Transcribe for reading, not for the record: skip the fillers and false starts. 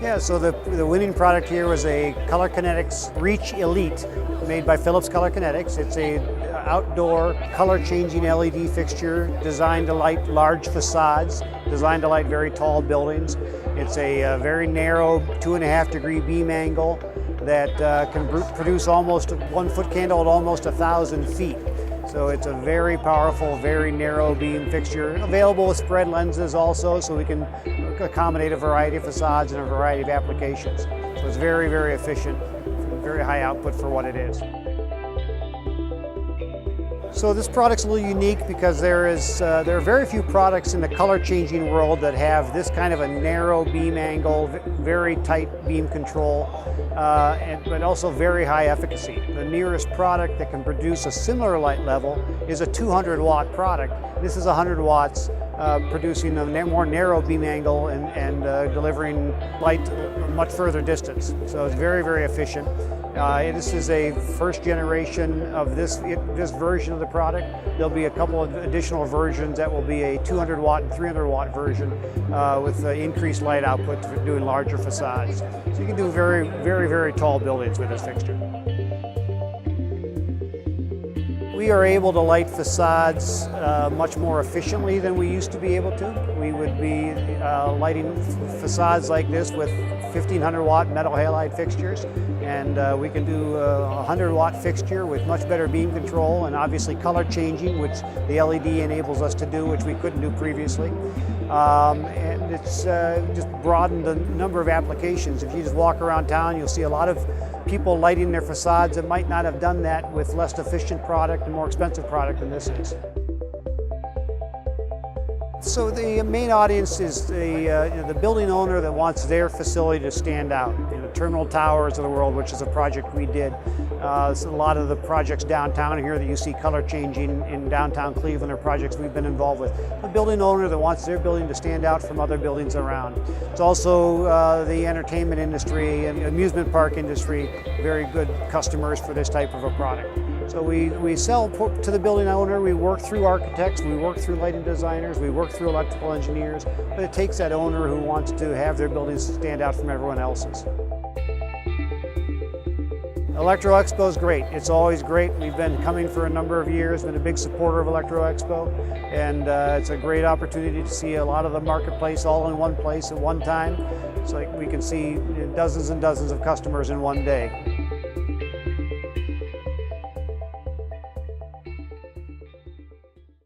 Yeah, so the winning product here was a Color Kinetics Reach Elite made by Philips Color Kinetics. It's a outdoor color changing LED fixture designed to light large facades, designed to light very tall buildings. It's a very narrow 2.5 degree beam angle that can produce almost 1 foot candle at almost 1,000 feet. So it's a very powerful, very narrow beam fixture, available with spread lenses also, so we can accommodate a variety of facades and a variety of applications. So it's very, very efficient, very high output for what it is. So this product's a little unique because there are very few products in the color changing world that have this kind of a narrow beam angle, very tight beam control, but also very high efficacy. The nearest product that can produce a similar light level is a 200 watt product. This is 100 watts, producing a more narrow beam angle and delivering light much further distance. So it's very, very efficient. This is a first generation of this version of the product. There'll be a couple of additional versions that will be a 200 watt and 300 watt version with increased light output for doing larger facades. So you can do very, very, very tall buildings with this fixture. We are able to light facades much more efficiently than we used to be able to. We would be lighting facades like this with 1,500 watt metal halide fixtures, and we can do a 100 watt fixture with much better beam control and obviously color changing, which the LED enables us to do, which we couldn't do previously. And it's just broadened the number of applications. If you just walk around town, you'll see a lot of people lighting their facades that might not have done that with less efficient product and more expensive product than this is. So the main audience is the building owner that wants their facility to stand out. Terminal Towers of the world, which is a project we did. So a lot of the projects downtown here that you see color changing in downtown Cleveland are projects we've been involved with. The building owner that wants their building to stand out from other buildings around. It's also the entertainment industry and amusement park industry, very good customers for this type of a product. So we sell to the building owner, we work through architects, we work through lighting designers, we work through electrical engineers, but it takes that owner who wants to have their buildings stand out from everyone else's. Electro Expo is great. It's always great. We've been coming for a number of years, been a big supporter of Electro Expo, and it's a great opportunity to see a lot of the marketplace all in one place at one time. It's like we can see dozens and dozens of customers in one day.